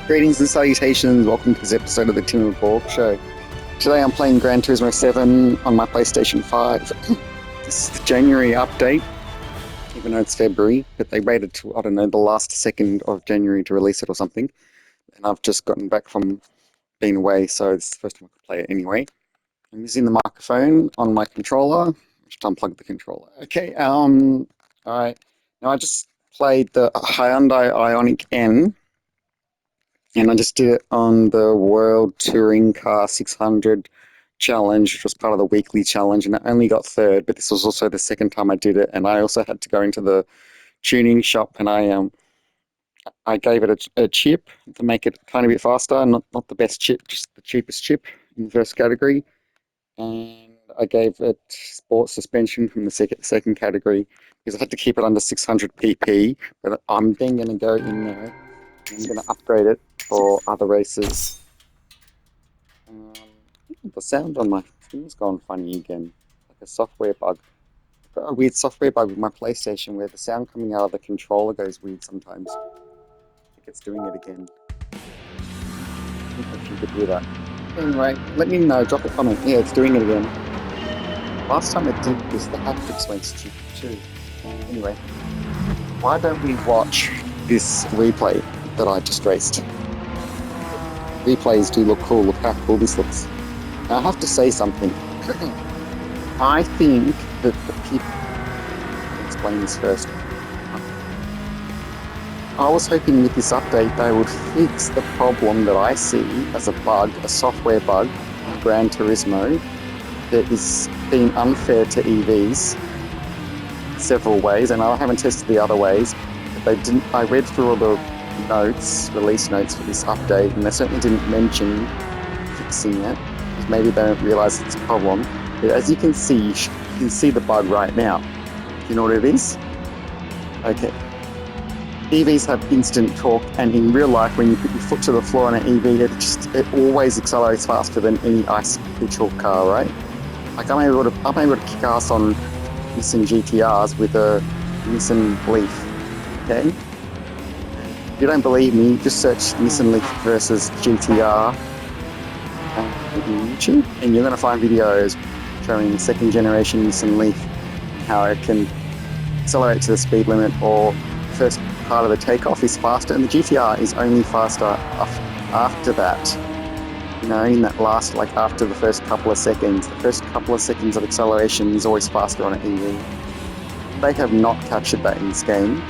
Greetings and salutations, welcome to this episode of the Tim and Borg Show. Today I'm playing Gran Turismo 7 on my PlayStation 5. This is the January update, even though it's February, but they waited to, I don't know, the last second of January to release it or something. And I've just gotten back from being away, so it's the first time I could play it anyway. I'm using the microphone on my controller. Just unplug the controller. Okay, alright. Now I just played the Hyundai Ionic N. And I just did it on the World Touring Car 600 challenge, which was part of the weekly challenge, and I only got third, but this was also the second time I did it, and I also had to go into the tuning shop, and I gave it a chip to make it a tiny bit faster, not the best chip, just the cheapest chip in the first category, and I gave it sport suspension from the second category, because I had to keep it under 600 pp, but I'm then going to go in there, I'm going to upgrade it for other races. The sound on my thing's gone funny again, like a software bug. I've got a weird software bug with my PlayStation where the sound coming out of the controller goes weird sometimes. I think it's doing it again. I don't know if you could hear that. Anyway, let me know, drop a comment. Yeah, it's doing it again. Last time it did this, the haptics went stupid too. Anyway, why don't we watch this replay that I just raced? Replays do look cool, look how cool this looks. Now, I have to say something. I think that the people... I'll explain this first. I was hoping with this update they would fix the problem that I see as a bug, a software bug, in Gran Turismo, that is being unfair to EVs several ways, and I haven't tested the other ways, but they didn't. I read through all the notes, release notes for this update, and they certainly didn't mention fixing it, because maybe they don't realise it's a problem. But as you can see the bug right now. Do you know what it is? Okay. EVs have instant torque, and in real life, when you put your foot to the floor on an EV, it always accelerates faster than any ICE petrol car, right? Like I'm able to kick ass on Nissan GTRs with a Nissan Leaf. Okay. If you don't believe me, just search Nissan Leaf versus GTR on YouTube, and you're going to find videos showing second generation Nissan Leaf, how it can accelerate to the speed limit, or first part of the takeoff is faster, and the GTR is only faster after that. You know, in that last, like after the first couple of seconds, the first couple of seconds of acceleration is always faster on an EV. They have not captured that in this game.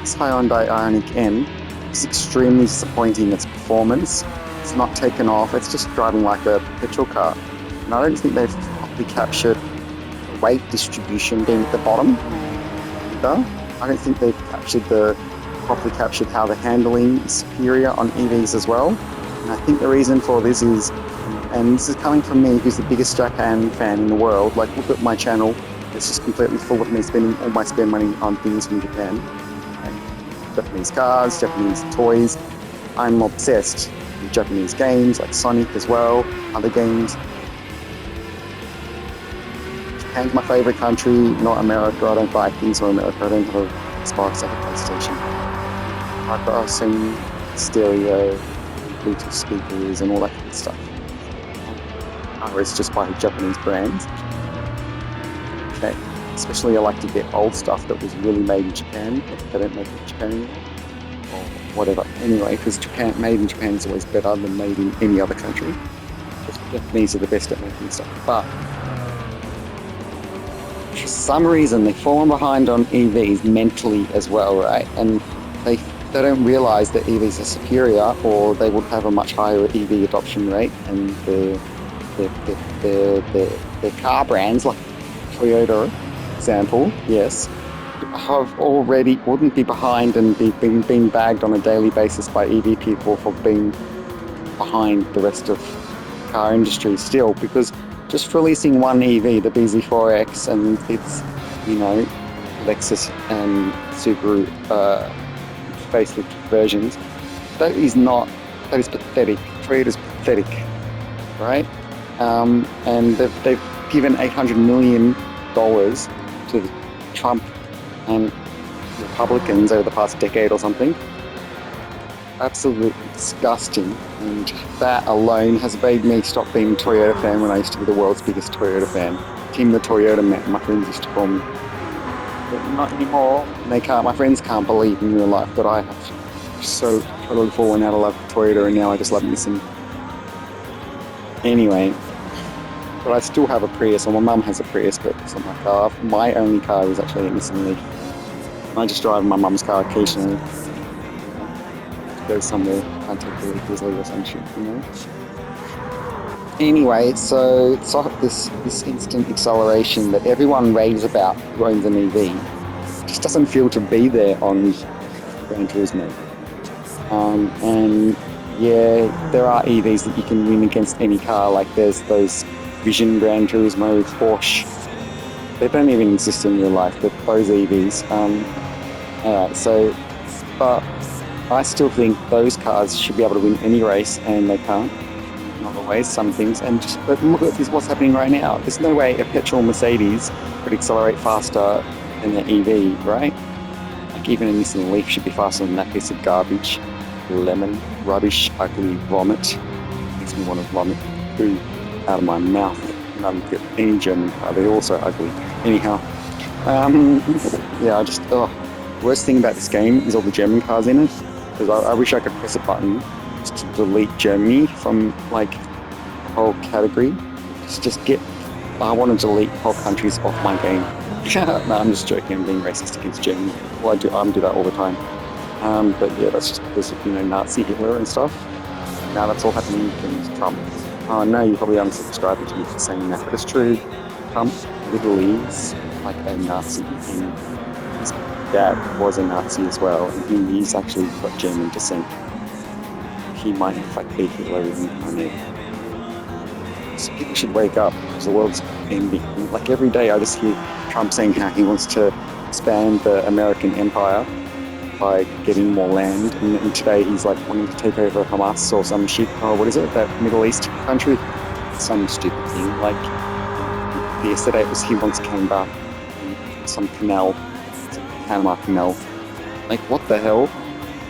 This Hyundai Ionic N is extremely disappointing. Its performance, it's not taken off, it's just driving like a petrol car. And I don't think they've properly captured weight distribution being at the bottom either. I don't think they've properly captured how the handling is superior on EVs as well. And I think the reason for this is, and this is coming from me, who's the biggest Japan fan in the world, like look at my channel, it's just completely full of me spending all my spare money on things from Japan. Japanese cars, Japanese toys. I'm obsessed with Japanese games like Sonic as well, other games. Japan's my favourite country, not America. I don't buy things from America. I don't have a Xbox, I have a PlayStation. I've got some stereo, Bluetooth speakers and all that kind of stuff. Or it's just by Japanese brands. Okay. Especially I like to get old stuff that was really made in Japan, but they don't make it in Japan anymore, or whatever. Anyway, because made in Japan is always better than made in any other country. Because the Japanese are the best at making stuff. But for some reason they've fallen behind on EVs mentally as well, right? And they don't realise that EVs are superior, or they would have a much higher EV adoption rate, and their car brands like Toyota, example, yes, wouldn't be behind and being bagged on a daily basis by EV people for being behind the rest of the car industry still, because just releasing one EV, the BZ4X, and its, Lexus and Subaru facelift versions, that is pathetic. Toyota's pathetic, right? And they've given $800 million to Trump and Republicans over the past decade or something. absolutely disgusting. And that alone has made me stop being a Toyota fan when I used to be the world's biggest Toyota fan. Team the Toyota man, my friends used to call me. But not anymore. They can't. My friends can't believe in real life that I have so totally fallen out of love with Toyota, and now I just love Nissan. Anyway, but I still have a Prius, or my mum has a Prius, but it's not my car. My only car is actually a Nissan Leaf. I just drive my mum's car occasionally to go somewhere. I take her to Grizzly or some shit, you know. Anyway, so this instant acceleration that everyone raves about who owns an EV just doesn't feel to be there on Gran Turismo. And yeah, there are EVs that you can win against any car. Like there's those Vision Gran Turismo, Porsche. They don't even exist in real life, but those EVs. But I still think those cars should be able to win any race, and they can't. Not always, some things. But look at this, what's happening right now. There's no way a petrol Mercedes could accelerate faster than an EV, right? Like even a Nissan Leaf should be faster than that piece of garbage. Lemon, rubbish, ugly vomit. Makes me want to vomit poo out of my mouth. And I don't get any German car, they're also ugly. Anyhow, yeah, worst thing about this game is all the German cars in it. Because I wish I could press a button just to delete Germany from like the whole category. I want to delete whole countries off my game. No, I'm just joking. I'm being racist against Germany. Well, I do that all the time. But yeah, that's just because of, Nazi Hitler and stuff. Now that's all happening because Trump. Oh no, you probably unsubscribed to me for saying that, but it's true. Trump literally is like a Nazi, and his dad was a Nazi as well, and he's actually got German descent. He might in fact be Hitler reincarnated. So people should wake up because the world's ending. Like every day I just hear Trump saying how he wants to expand the American empire by getting more land, and today he's like wanting to take over Hamas or some shit. Oh, what is it? That Middle East country? Some stupid thing. Like yesterday it was he wants Canberra, some canal, Panama Canal. Like what the hell?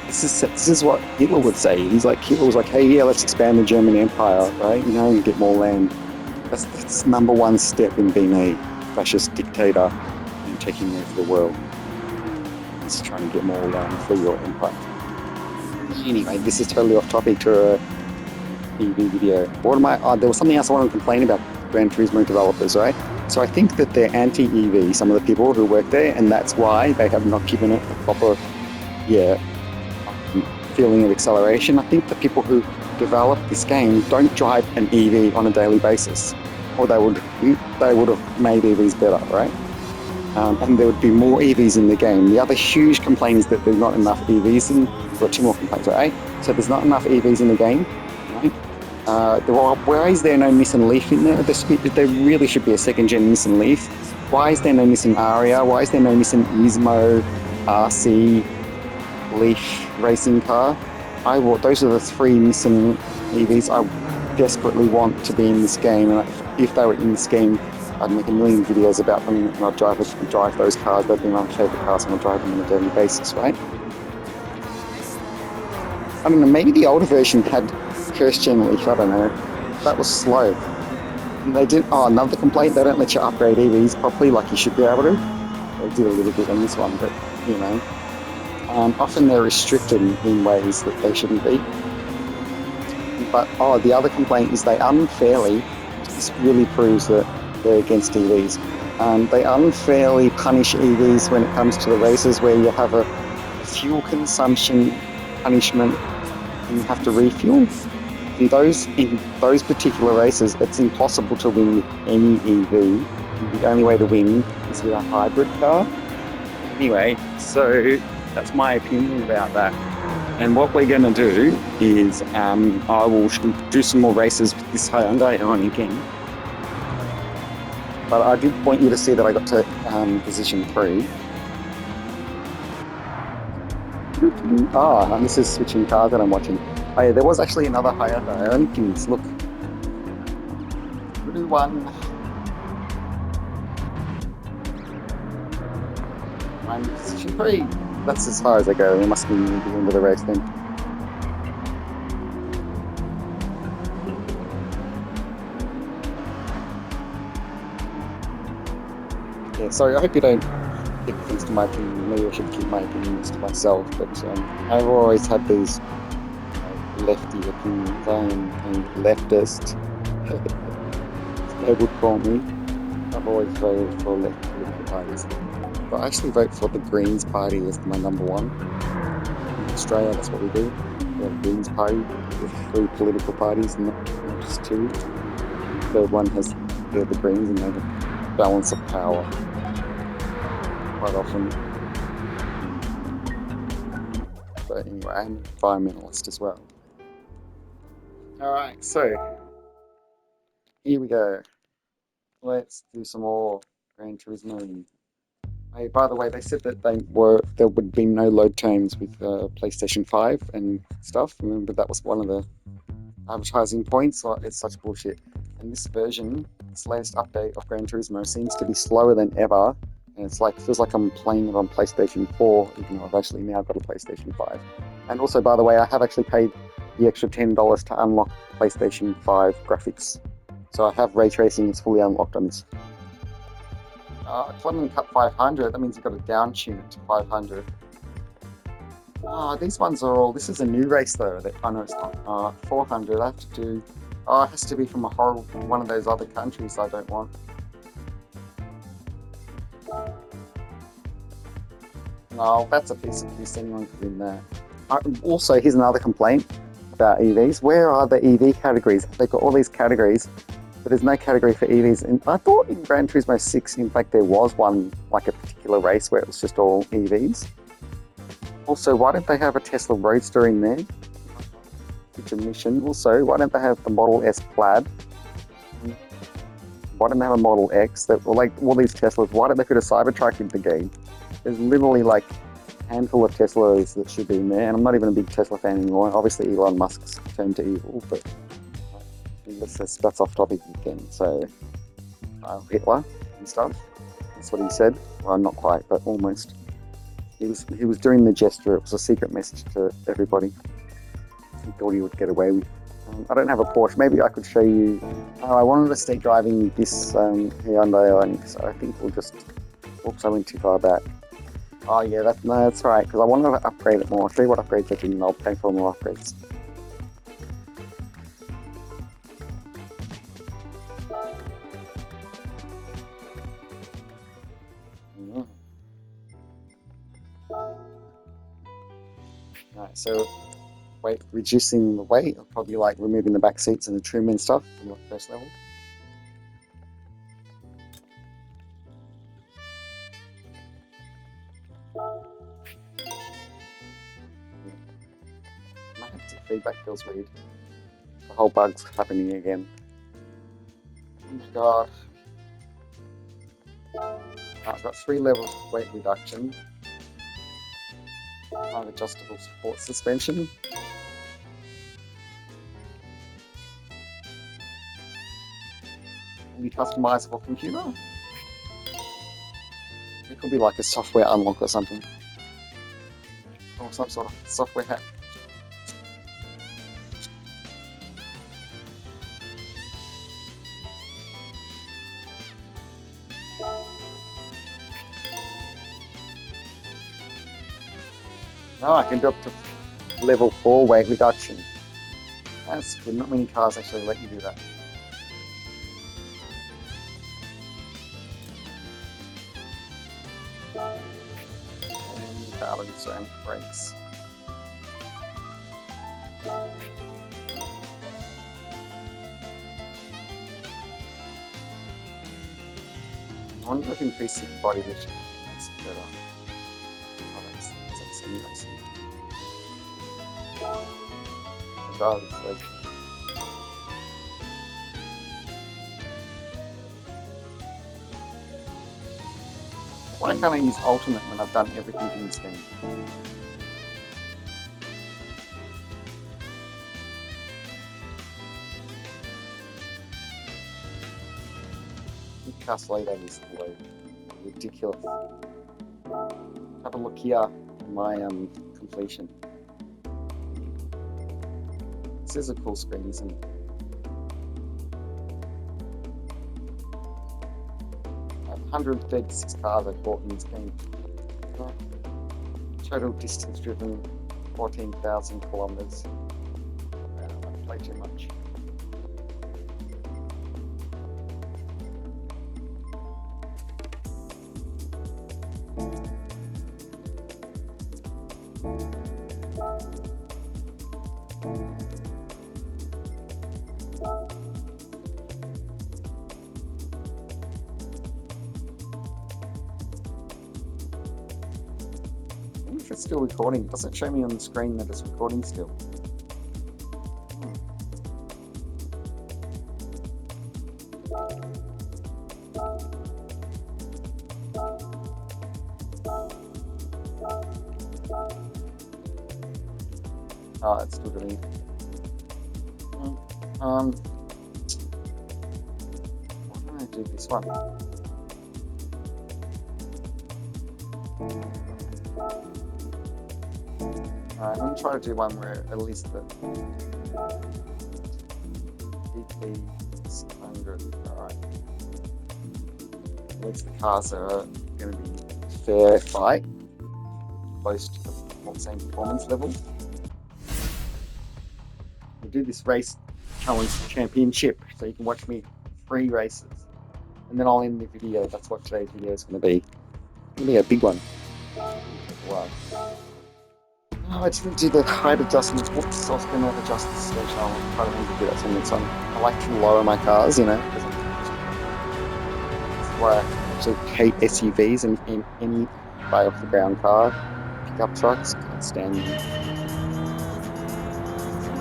This is what Hitler would say. Hitler was like, hey, yeah, let's expand the German Empire, right? And get more land. That's number one step in being a fascist dictator and taking over the world. Is trying to get more land for your empire. Anyway, this is totally off topic to a EV video. There was something else I wanted to complain about Gran Turismo developers, right? So I think that they're anti-EV, some of the people who work there, and that's why they have not given it a proper, feeling of acceleration. I think the people who develop this game don't drive an EV on a daily basis, or they would have made EVs better, right? And there would be more EVs in the game. The other huge complaint is that there's not enough EVs in. We've got two more complaints, right? So there's not enough EVs in the game, right? Why is there no Nissan Leaf in there? There really should be a second-gen Nissan Leaf. Why is there no Nissan Aria? Why is there no Nissan Nismo, RC, Leaf racing car? Those are the three Nissan EVs I desperately want to be in this game. And if they were in this game, I'd make a million videos about them, and I'd drive those cars. They'd be my favourite cars, and I'd drive them on a daily basis, right? I don't know, maybe the older version had first-gen Leaf, I don't know. That was slow. And they didn't. Oh, another complaint, they don't let you upgrade EVs properly like you should be able to. They did a little bit on this one, but, often they're restricted in ways that they shouldn't be. But, the other complaint is this really proves that they're against EVs. They unfairly punish EVs when it comes to the races where you have a fuel consumption punishment and you have to refuel. In those particular races, it's impossible to win with any EV. The only way to win is with a hybrid car. Anyway, so that's my opinion about that. And what we're going to do is I will do some more races with this Hyundai Ionic again. But I did want you to see that I got to position 3. And this is switching cars that I'm watching. Oh yeah, there was actually another Hyundai Ionic in this. Look. Blue one. I'm position 3. That's as far as I go. We must be near the end of the race then. Yeah, sorry, I hope you don't keep things to my opinion. Maybe I should keep my opinions to myself, but I've always had these lefty opinions. I am a leftist, as they would call me. I've always voted for left political parties. But I actually vote for the Greens Party as my number one. In Australia, that's what we do. We have a Greens Party with three political parties, not just two. The third one has the Greens, and they have balance of power quite often. But anyway, I'm an environmentalist as well. All right, so here we go. Let's do some more Gran Turismo. Hey, by the way, they said that there would be no load times with PlayStation 5 and stuff. Remember that was one of the advertising points. Like, it's such bullshit. And this version, this latest update of Gran Turismo seems to be slower than ever. And it's like feels like I'm playing it on PlayStation 4, even though I've actually now got a PlayStation 5. And also, by the way, I have actually paid the extra $10 to unlock PlayStation 5 graphics. So I have ray tracing, it's fully unlocked on this. Clement Cup 500, that means you've got to down tune it to 500. These ones are all, this is a new race though, that I know it's not. 400, I have to do, it has to be from a horrible, one of those other countries I don't want. No, that's a piece of piece, anyone could win that. Also, here's another complaint about EVs. Where are the EV categories? They've got all these categories, but there's no category for EVs. And I thought in Gran Turismo 6, in fact, there was one, like a particular race where it was just all EVs. Also, why don't they have a Tesla Roadster in there? Future mission. Also, why don't they have the Model S Plaid? Why don't they have a Model X? Like all these Teslas, why don't they put a Cybertruck in the game? There's literally like a handful of Teslas that should be in there, and I'm not even a big Tesla fan anymore. Obviously, Elon Musk's turned to evil, but that's off topic again. So, Hitler and stuff. That's what he said. Well, not quite, but almost. He was doing the gesture. It was a secret message to everybody. He thought he would get away with. I don't have a Porsche. Maybe I could show you. I wanted to stay driving this Hyundai Ionic, so I think we'll just. Oops, I went too far back. Oh yeah, that's right. Because I wanted to upgrade it more. I'll show you what upgrades I did, and I'll pay for more upgrades. Alright, so reducing the weight, I'll probably like removing the back seats and the trim and stuff from the first level. My haptic feedback feels weird. The whole bug's happening again. Oh my god. I've got 3 levels of weight reduction. Adjustable support suspension. Any customizable computer? It could be like a software unlock or something. Or some sort of software hack. No, I can do up to level 4 weight reduction. That's good. Not many cars actually let you do that. And balance and brakes. I wonder if increasing body lift makes it better. Oh, that's interesting. It does. Like, why can't I use Ultimate when I've done everything in this game? Castellado is ridiculous. Have a look here at my completion. This is a cool screen, isn't it? I have 136 cars I bought in this game. Total distance driven 14,000 kilometers. I play too much. I wonder if it's still recording. It doesn't show me on the screen that it's recording still. Oh, it's still doing it. Why don't I do this one? Alright, I'm going to try to do one where at least the BP is 100. Alright. At least the cars are going to be fair fight, close to the same performance level. We'll do this race challenge championship so you can watch me 3 races. And then I'll end the video. That's what today's video is going to be. It's going to be a big one. Wow. Oh, I didn't do the height adjustments. Whoops, I was going to adjust the stage. I'll try to do that some next time. I like to lower my cars, you know. That's why I actually hate SUVs and any fly off the ground car. Pickup trucks, can't stand them.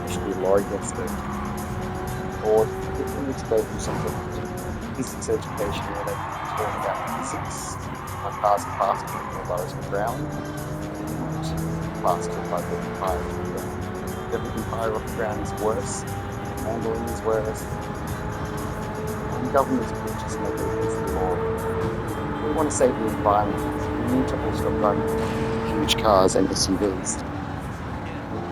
I should be a lorry against the board. I need to go through some sort of physics education where they talk about physics. My cars are faster than the lowest the ground. Faster by 55. Everything higher off the ground is worse. Handling is worse. And governments could just make it against the law. We want to save the environment. We need to all stop driving huge cars and SUVs.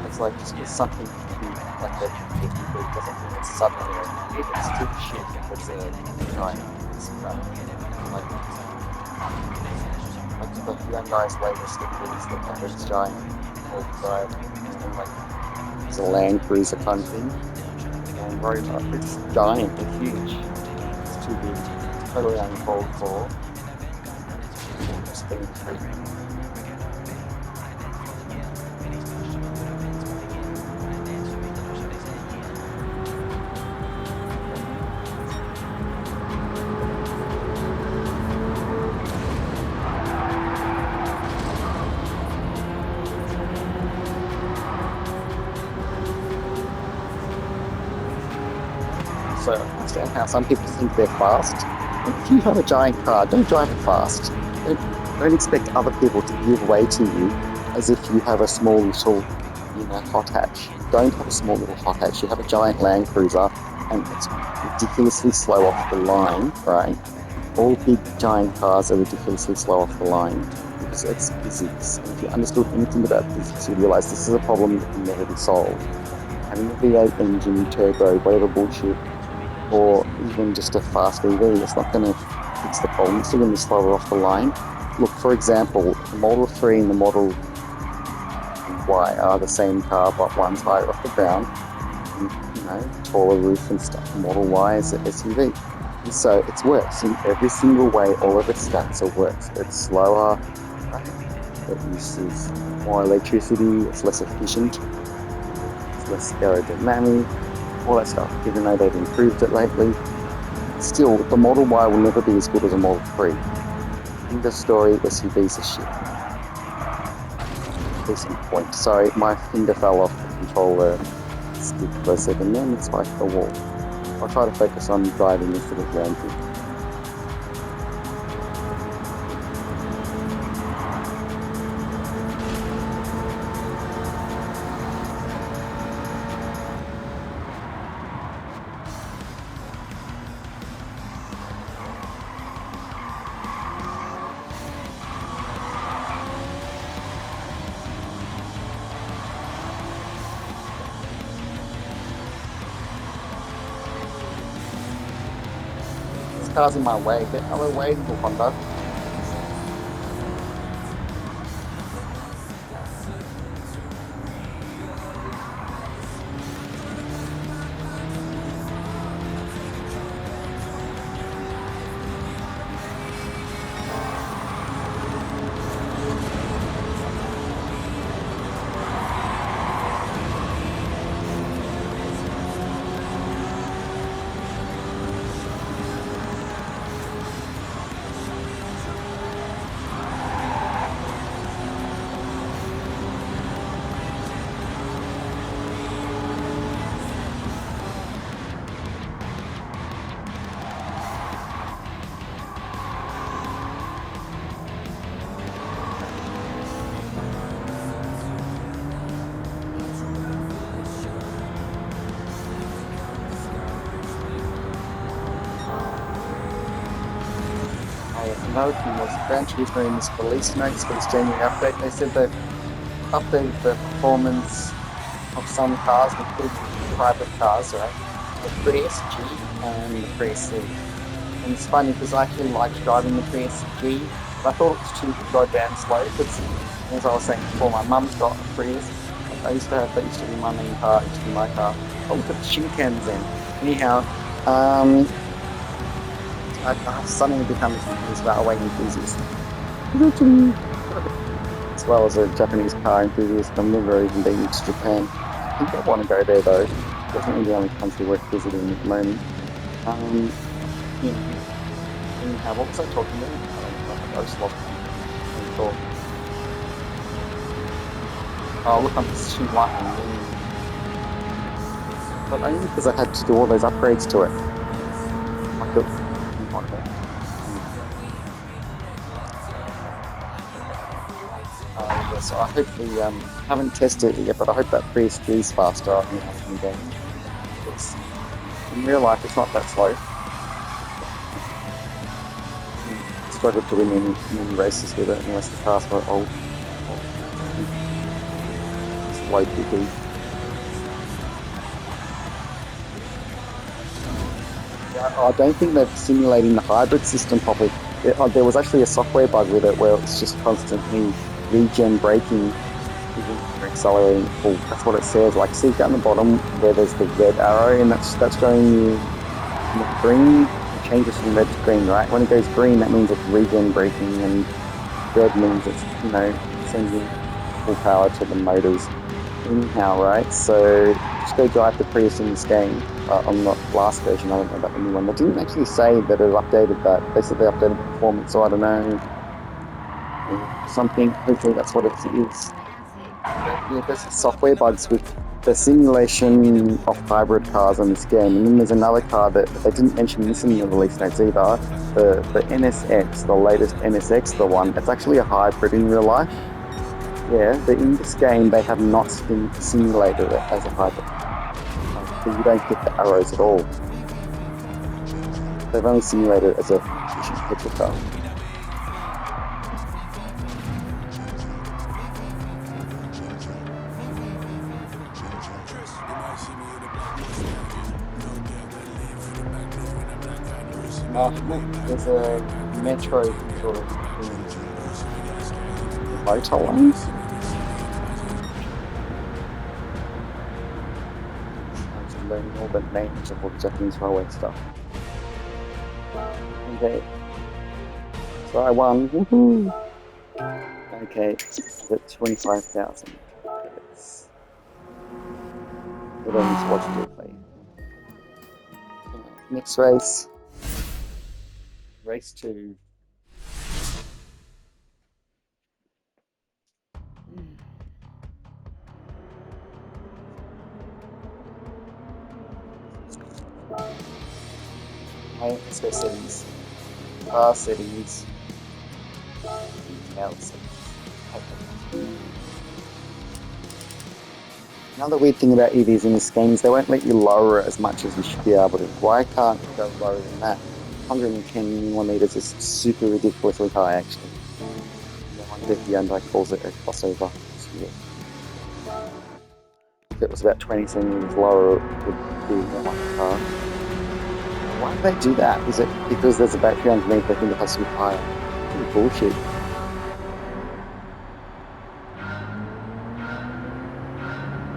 It's like just because something like that SUV doesn't mean it's suddenly it's too shit because they're giant. Like the Hyundai's latest is the average giant all-drive, and like it's a Land Cruiser kind of thing. And road it's giant, it's huge. It's too big. It's totally uncalled for. Just being free. So I understand how some people think they're fast. If you have a giant car, don't drive it fast. Don't expect other people to give way to you as if you have a small little, hot hatch. Don't have a small little hot hatch. You have a giant Land Cruiser and it's ridiculously slow off the line, right? All big giant cars are ridiculously slow off the line because it's physics. And if you understood anything about physics, you realize this is a problem that can never be solved. Having a V8 engine, turbo, whatever bullshit, or even just a fast EV, it's not going to fix the problem. It's still going to be slower off the line. Look, for example, the Model 3 and the Model Y are the same car, but one's higher off the ground, and, taller roof and stuff. The Model Y is an SUV. And so it's worse in every single way. All of its stats are worse. It's slower, it uses more electricity, it's less efficient, it's less aerodynamic, all that stuff, even though they've improved it lately. Still, the Model Y will never be as good as a Model 3. In the story, SUVs are shit. Case in point. Sorry, my finger fell off the controller stick for a second, then it's like the wall. I'll try to focus on driving instead of ranting. car's in my way. Get out of the way, little Honda. Another thing was Gran Turismo in this release notes for this January update. They said they've updated the performance of some cars, including private cars, right? The Prius G and the Prius C. And it's funny because I actually liked driving the Prius G, but I thought it was too goddamn slow because, as I was saying before, my mum's got a Prius. That used to be my main car, it used to be my car. Oh, look at the shin cans then. Anyhow, I've suddenly become a Japanese railway enthusiast. As well as a Japanese car enthusiast. I've never even been to Japan. I think I want to go there though. Definitely the only country worth visiting at the moment. You know, anyhow, what was I talking about? I just lost my thought. Oh, look, I'm just too lucky. But only because I had to do all those upgrades to it. Like so I hope haven't tested it yet, but I hope that Prius G is faster in the game. Because in real life, it's not that slow. I struggled to win many races with it unless the cars were old. Slow PP. I don't think they're simulating the hybrid system properly. There was actually a software bug with it where it's just constantly regen braking, accelerating. Well, that's what it says. Like, see down the bottom where there's the red arrow, and that's showing you green. It changes from red to green, right? When it goes green, that means it's regen braking, and red means it's sending full power to the motors. Anyhow, right? So just go drive the Prius in this game. On the last version, I don't know about the new one. They didn't actually say that it updated that. They said they updated the performance, so I don't know. Something, hopefully that's what it is. Yeah, there's software bugs with the simulation of hybrid cars in this game. And then there's another car that they didn't mention this in the release notes either. The NSX, the latest NSX, the one, it's actually a hybrid in real life. Yeah, but in this game they have not simulated it as a hybrid. So you don't get the arrows at all. They've only simulated it as a petrol car. There's a metro sort of motor lines. I'm learning all the names of all the Japanese railway stuff. Okay. So I won. Woohoo! Okay, is it 25,000? Yes. What else? Watch replay. Next race. Race 2. Let's go settings. Car settings. Detail settings. Okay. Another weird thing about EVs in this game is they won't let you lower it as much as you should be able to. Why can't you go lower than that? 110 millimeters is super ridiculously high, actually. No wonder Hyundai calls it a crossover. If it was about 20 centimeters lower, it would be more like a car. Why do they do that? Is it because there's a battery underneath they think it has to be higher? Pretty bullshit.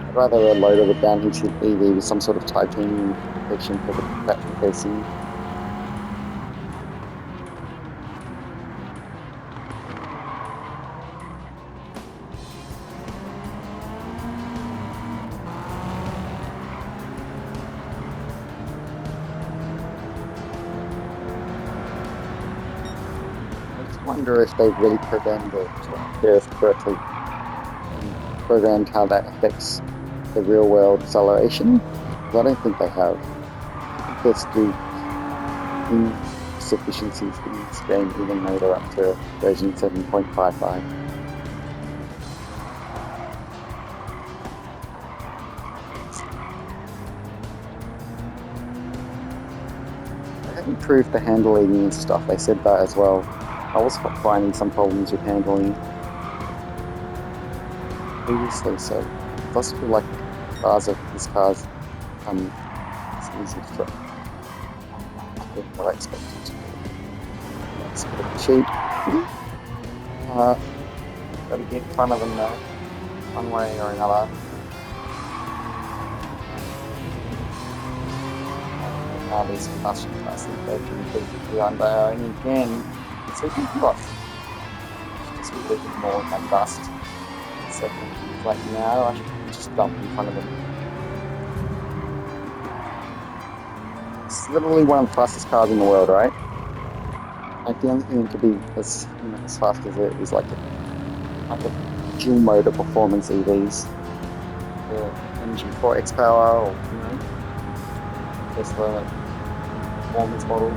I'd rather a load of a downheated EV with some sort of titanium protection for the battery casing. I just wonder if they've really programmed the Earth correctly and programmed how that affects the real world acceleration. Because I don't think they have. I think there's still insufficiencies in this game even though they're up to version 7.55. They have improved the handling and stuff, they said that as well. I was finding some problems with handling previously, so it does feel like this car's it's easy to drive than what I expected to be. It's a bit of a cheat. Gotta get in front of them though, one way or another. Now these combustion cars think they can beat the Hyundai Ionic again. It's a good lot. Just be a little bit more than dust. So like now I should just dump in front of them. It's literally one of the fastest cars in the world, right? Like the only thing that could be as fast as it is like a dual motor performance EVs. The engine 4X power or Tesla performance model.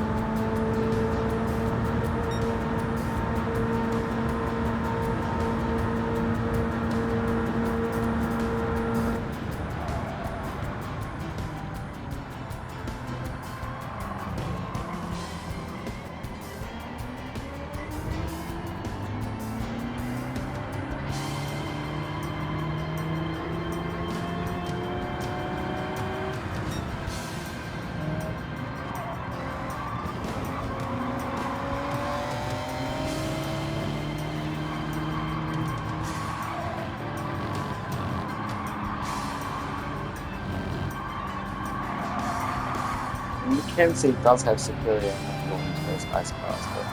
And you can see it does have superior performance to those ice cars, but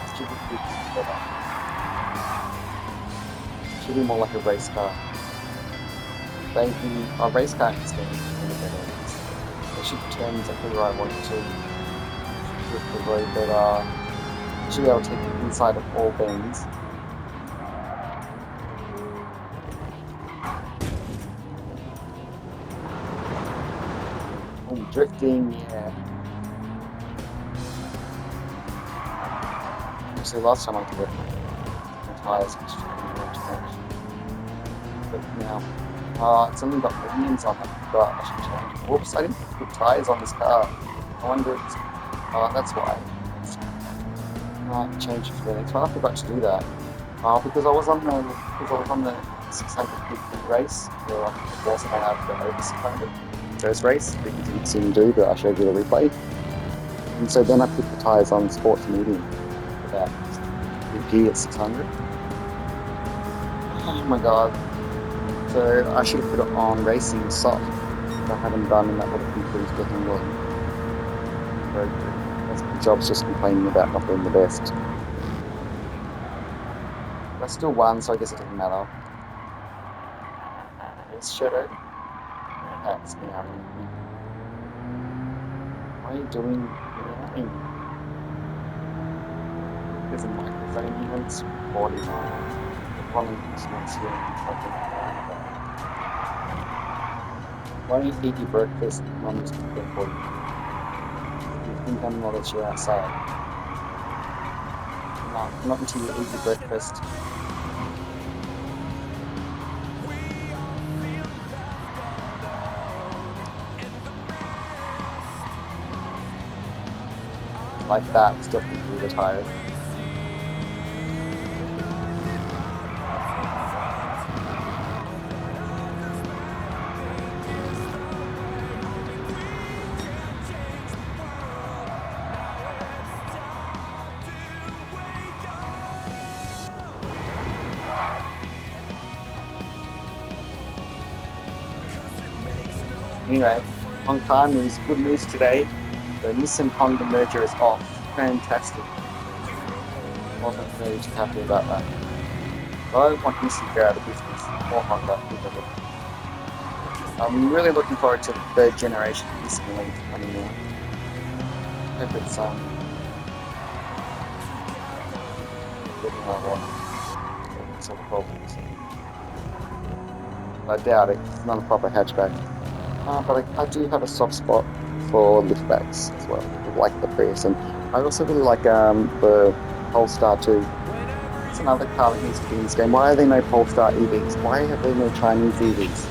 it should be better. It should be more like a race car. A race car is going to be really better. They should turn exactly where I want it to. With the road better. You should be able to take the inside of all bends. Oh, drifting, yeah. Actually, last time I did it, my tyres was really too much. But now, it's only got millions on it, but I should change. Whoops, I didn't put tyres on this car. I wonder if that's why. Change it for the next one. I forgot to do that. Because I was on the 650 race, where I wasn't allowed to go over 600. First race that you didn't see me do, but I showed you the replay. And so then I put the tyres on sport to medium for that VP at 600. Oh my god. So I should have put it on racing soft. If I hadn't done, and that would have improved the handling. The job's just complaining about not being the best. But I still won, so I guess it doesn't matter. It's Shadow. That's me out. What are you doing? There's a microphone even. It's 40 miles. The volume is not here. Why don't you eat your breakfast and run this computer for you? You think I'm not that you're outside. No, not until you eat your breakfast. Like that, it's definitely retired. Anyway, on car news, good news today. The Nissan Honda merger is off. Fantastic. Wasn't really too happy about that. I don't want Nissan to go out of business or Honda, either of them. I'm really looking forward to the third generation Nissan Leaf coming out. Hope it's getting all sort of problems. I doubt it. It's not a proper hatchback. But I do have a soft spot for liftbacks as well, like the Prius, and I also really like the Polestar too. It's another car that needs to be in this game. Why are there no Polestar EVs? Why have there no Chinese EVs?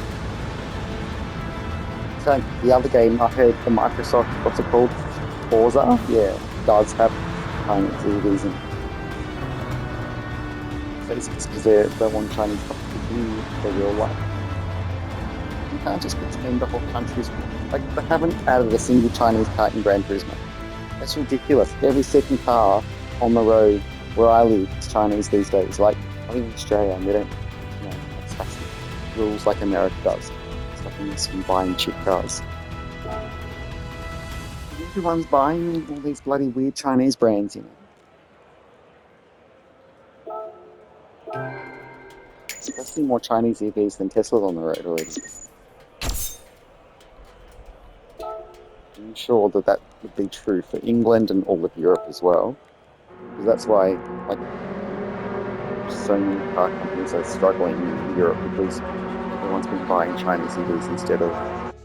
So the other game I heard the Microsoft, what's it called? Forza? Yeah, does have Chinese EVs in it. So it's just because they want Chinese stuff to be the real life. You can't just pretend the whole country's like they haven't added a single Chinese car in Gran Turismo. That's ridiculous. Every second car on the road where I live is Chinese these days. Like I live in Australia and we don't, tax rules like America does. Stopping us from buying cheap cars. Everyone's buying all these bloody weird Chinese brands, Especially more Chinese EVs than Teslas on the road already. I'm sure that that would be true for England and all of Europe as well. Because that's why, like, so many car companies are struggling in Europe because everyone's been buying Chinese EVs instead of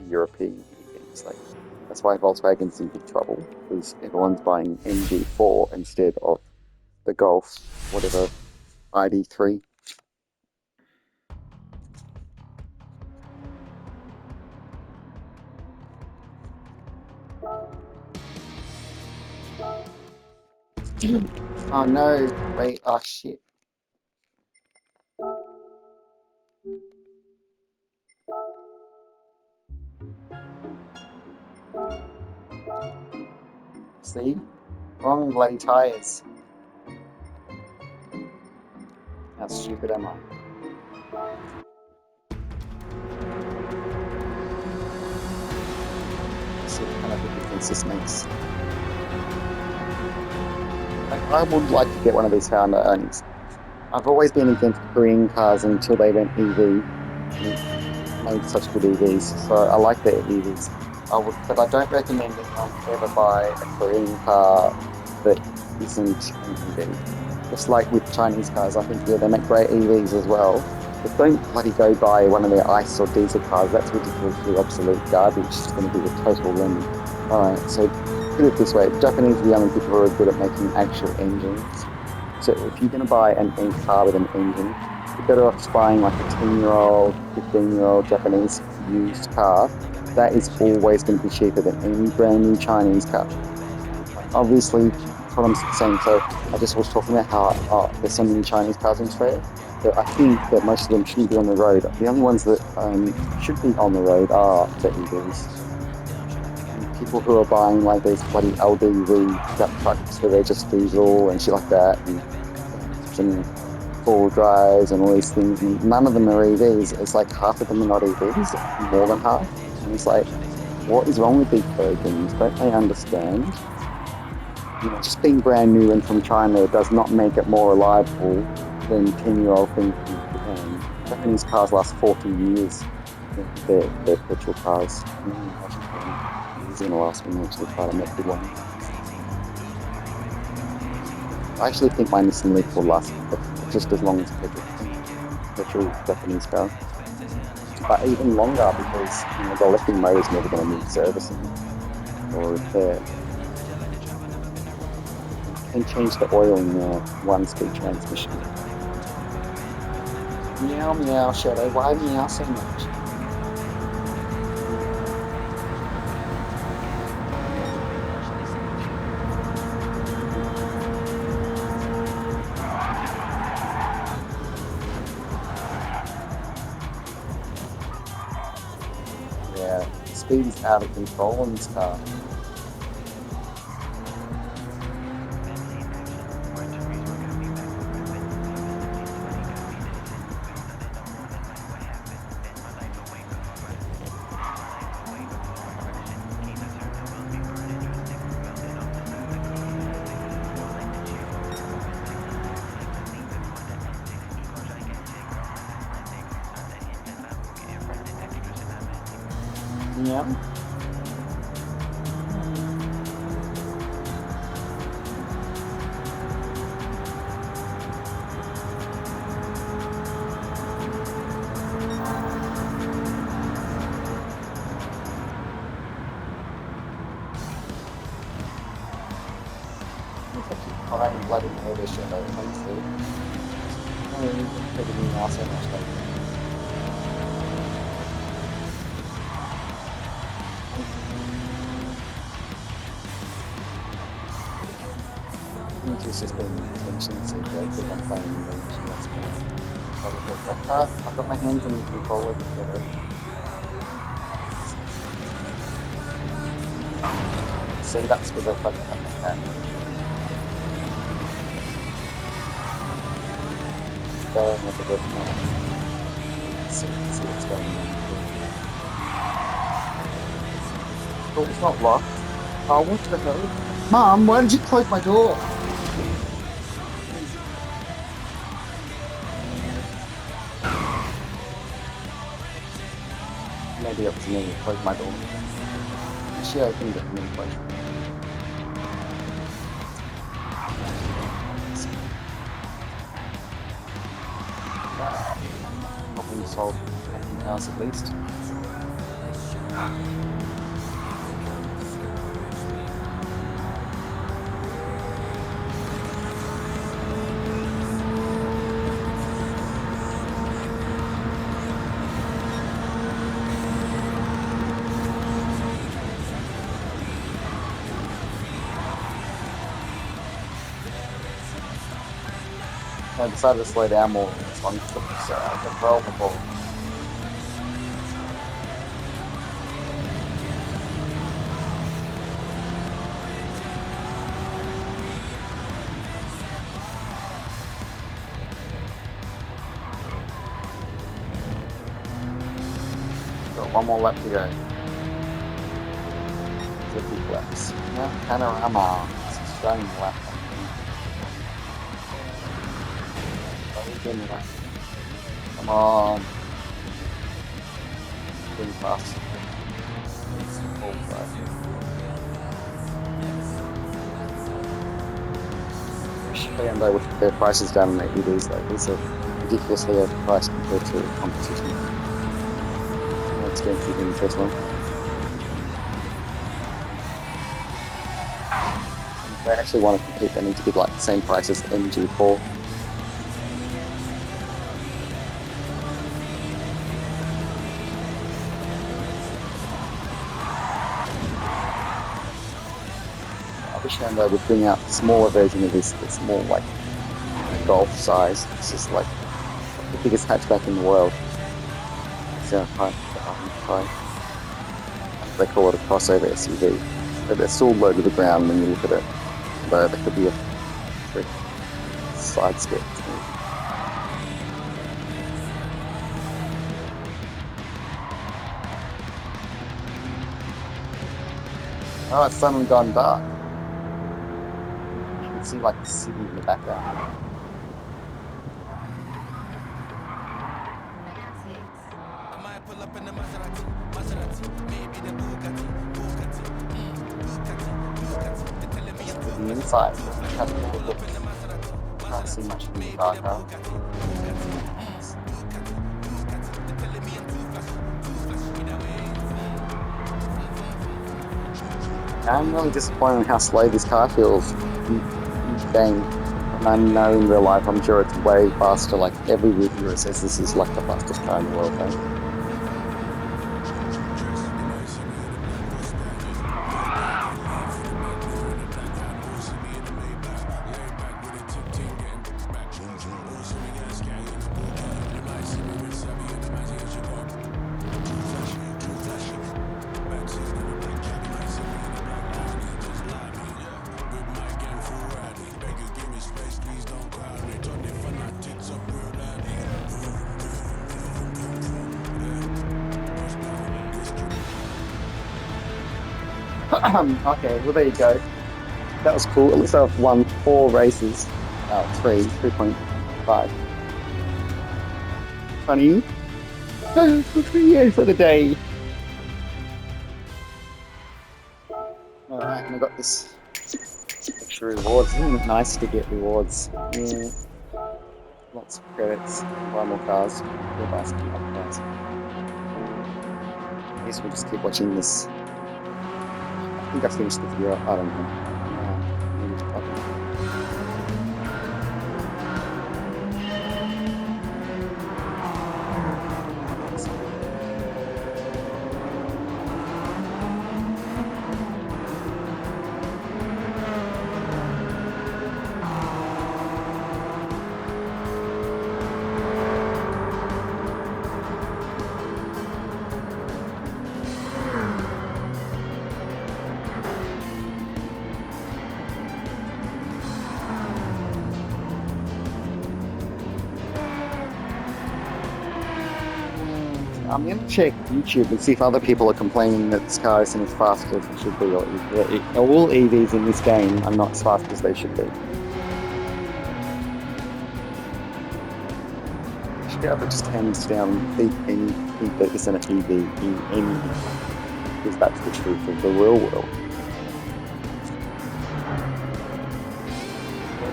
European EVs. Like, that's why Volkswagen's in big trouble because everyone's buying MG4 instead of the Golf, whatever, ID3. Oh no, wait, oh shit. See? Wrong bloody tyres. How stupid am I? See what kind of a difference this makes. Like, I would like to get one of these Hyundai Ionics. I've always been against Korean cars until they went EV and made such good EVs. So I like their EVs. But I don't recommend anyone ever buy a Korean car that isn't an EV. Just like with Chinese cars, I think they make great EVs as well. But don't bloody go buy one of their ICE or diesel cars. That's ridiculously obsolete garbage. It's going to be a total lemon. Alright, so put it this way. Japanese are the only people who are good at making actual engines. So if you're going to buy an car with an engine, you're better off just buying like a 10-year-old, 15-year-old Japanese used car. That is always going to be cheaper than any brand new Chinese car. Obviously, that's what I'm saying. So I just was talking about how there's so many Chinese cars in Australia. So I think that most of them shouldn't be on the road. The only ones that should be on the road are the EVs. People who are buying like these bloody LDV dump trucks that are just diesel and shit like that, and some four-wheel drives and all these things, and none of them are EVs. It's like half of them are not EVs, more than half. And it's like, what is wrong with these Perkins? Don't they understand? Just being brand new and from China does not make it more reliable than 10-year-old things from Japan. Japanese cars last 40 years. They're petrol cars. In the last one, actually quite a good one. I actually think my Nissan Leaf will last just as long as a petrol Japanese car. But even longer because the electric motor is never going to need servicing or repair. And change the oil in the one-speed transmission. Meow meow Shadow, why meow so much? Yeah, the speed is out of control in this car. Yeah. Fine, bloody hell, shit, honestly. I don't even think of me now so much like I think it's just been tension so great that I'm playing the tension that's I've got my hands on the controller together. See, that's because I fucking have my hand. Going with a bit more. See what's going on. Oh, it's not locked. Oh, what the hell? Mom, why did you close my door? Maybe it was me who closed my door. She opened it and then closed it. Probably solved the house at least. I decided to slow down more on this one because I can roll the ball. Got one more lap to go. 50 laps. Yeah, panorama. It's a stunning lap. Come on. Pretty fast. Hyundai with their prices down in the EVs though. These are ridiculously overpriced compared to competition. Let's go through the first one. If they actually want to compete, they need to give like the same price as the MG4. I wish Hyundai would bring out a smaller version of this that's more like Golf size. It's just like the biggest hatchback in the world. So they call it a crossover SUV. But it's still low to the ground when you look at it. Though there could be a trick side skip. Oh, it's suddenly gone dark. You can see like the city in the background. The inside, can't see much from the dark out. I'm really disappointed in how slow this car feels in game. And I know in real life, I'm sure it's way faster. Like every reviewer says this is like the fastest car in the world. Though. Okay, well there you go. That was cool. At least I've won 4 races. 3.5. Funny. Yeah, for the day. And I got this extra rewards. Isn't it nice to get rewards? Yeah, lots of credits. Buy more cars. Go buy some other cars. I guess we'll just keep watching this. I think I finished the video. I don't know. Maybe, I don't know. I'm going to check YouTube and see if other people are complaining that this car isn't as fast as it should be. Or all EVs in this game are not as fast as they should be. You should be able to just hands down beat anything that isn't an EV in anything. Because that's the truth of the real world.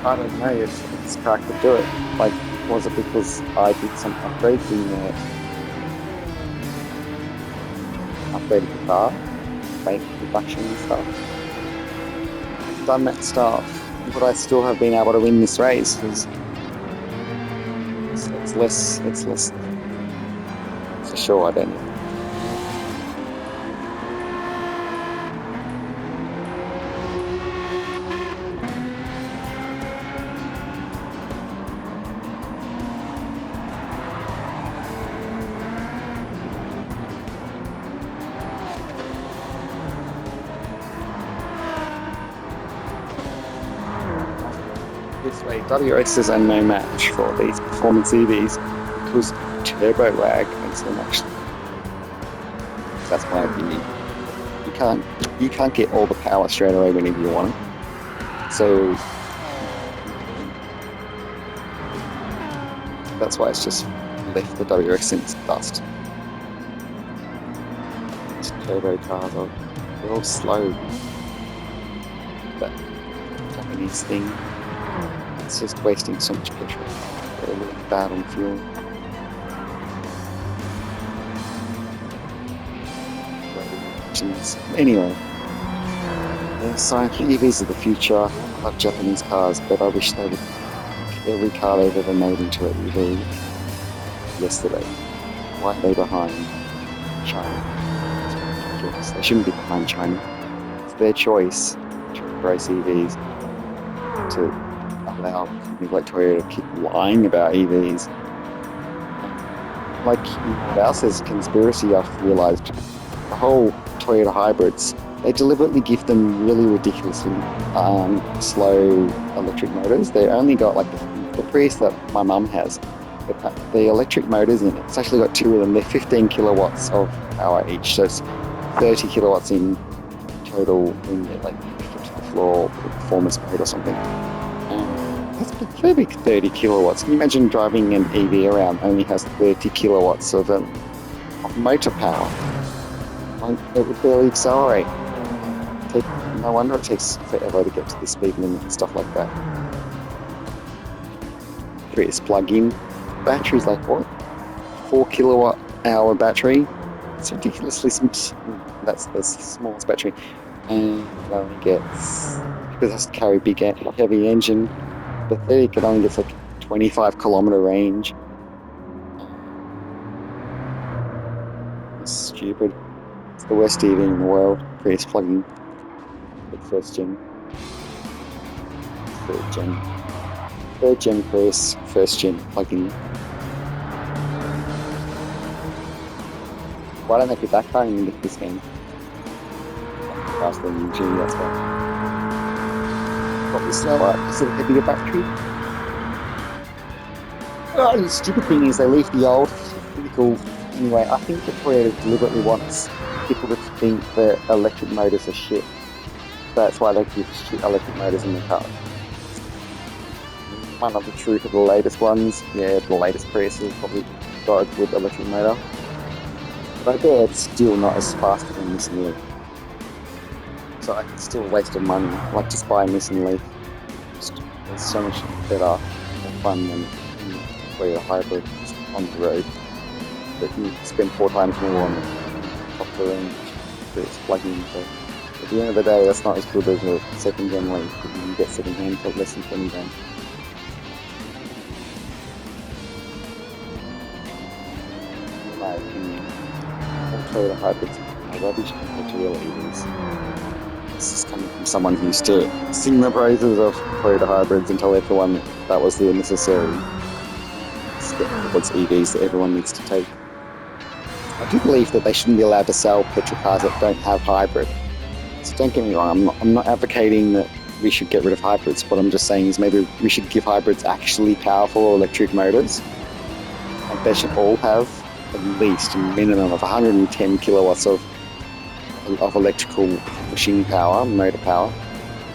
I don't know if this car could do it. Like, was it because I did some upgrades in there? Upgraded the car, make production and stuff. Done that stuff, but I still have been able to win this race because it's less for sure. I don't know. This way, WRXs are no match for these performance EVs because turbo lag makes them actually. That's my opinion. You can't get all the power straight away whenever you want it. So that's why it's just left the WRX in its dust. These turbo cars they're all slow. That Japanese thing. It's just wasting so much petrol. They're really bad on fuel. Anyway, so EVs are the future. I love Japanese cars, but I wish they would every car they've ever made into an EV yesterday. Why are they behind China? They shouldn't be behind China. It's their choice to embrace EVs, to allow companies like Toyota to keep lying about EVs. Like what else is conspiracy? I've realised the whole Toyota hybrids. They deliberately give them really ridiculously slow electric motors. They only got like the Prius that my mum has. The electric motors in it. It's actually got two of them. They're 15 kilowatts of power each, so it's 30 kilowatts in total when they're like put to the floor with a performance mode or something. That's perfect 30 kilowatts. Can you imagine driving an EV around only has 30 kilowatts of motor power? It would barely accelerate. No wonder it takes forever to get to the speed limit and stuff like that. Prius plug-in battery's like what? 4 kilowatt hour battery. It's ridiculously that's the smallest battery, and it only gets because it has to carry big heavy engine. The 30 can only get like 25 kilometer range. It's stupid. It's the worst EV in the world. Prius plug-in. Like third gen Prius, first gen plug-in. Why don't they put that car in this game? Faster than usually, that's why. Probably slower because of the heavier battery. Oh, the stupid thing is they leave the old vehicle. Anyway, I think that Toyota deliberately wants people to think that electric motors are shit. That's why they give shit electric motors in the car. One of the truth of the latest ones, yeah, the latest Prius has probably got a good electric motor. But I bet it's still not as fast as this new. So it's still a waste of money. Like just buying this and leaf. It's so much better and fun than Toyota hybrid on the road. But you spend 4 times more on the top of the range that it's plugging into. At the end of the day, that's not as good as a second-gen leaf that you can get second-hand for less than 20 grand. In my opinion, all Toyota hybrids are rubbish compared to real EVs. This is coming from someone who used to sing the praises of Toyota hybrids and tell everyone that was the necessary step towards EVs that everyone needs to take. I do believe that they shouldn't be allowed to sell petrol cars that don't have hybrid. So don't get me wrong, I'm not advocating that we should get rid of hybrids. What I'm just saying is maybe we should give hybrids actually powerful electric motors. Like they should all have at least a minimum of 110 kilowatts of electrical pushing power, motor power,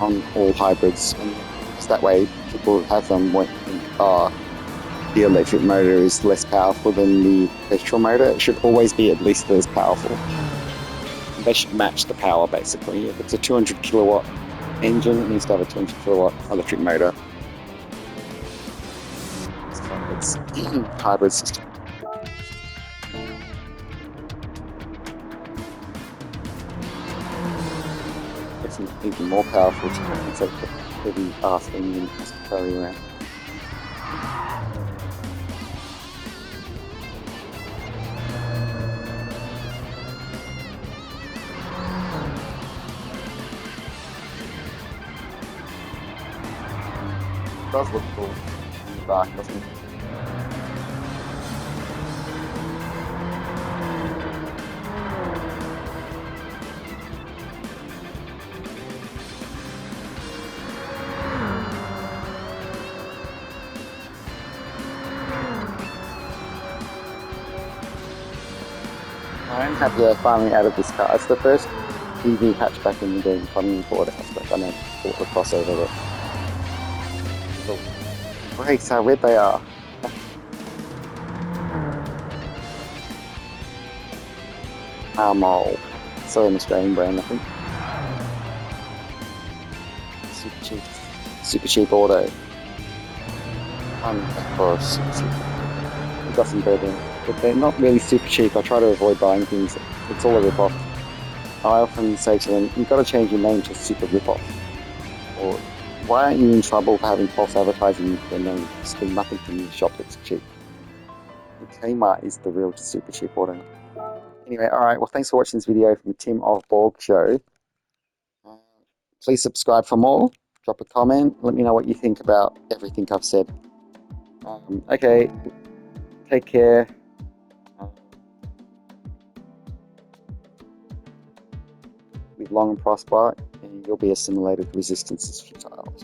on all hybrids. And just that way, people who have them won't think, the electric motor is less powerful than the petrol motor. It should always be at least as powerful. They should match the power, basically. If it's a 200 kilowatt engine, it needs to have a 200 kilowatt electric motor. It's a hybrid system. It's even more powerful to compensate for heavy ass engine has to carry around. It does look cool in the dark, doesn't it? I'm happy I finally added this car. It's the first EV hatchback in the game. Finally bought a hatchback. I know, bought the crossover, but the brakes, how weird they are. Armol. So an Australian brand, I think. Super cheap. Super cheap auto. Of course, super cheap. We've got some better, but they're not really super cheap. I try to avoid buying things. It's all a rip-off. I often say to them, you've got to change your name to Super Rip-Off. Or, why aren't you in trouble for having false advertising when they spend nothing from your shop that's cheap? And Kmart is the real super cheap auto. Anyway, alright, well thanks for watching this video from the Tim of Borg Show. Uh, please subscribe for more. Drop a comment. Let me know what you think about everything I've said. Okay, take care. Live long and prosper, and you'll be assimilated. Resistance is futile.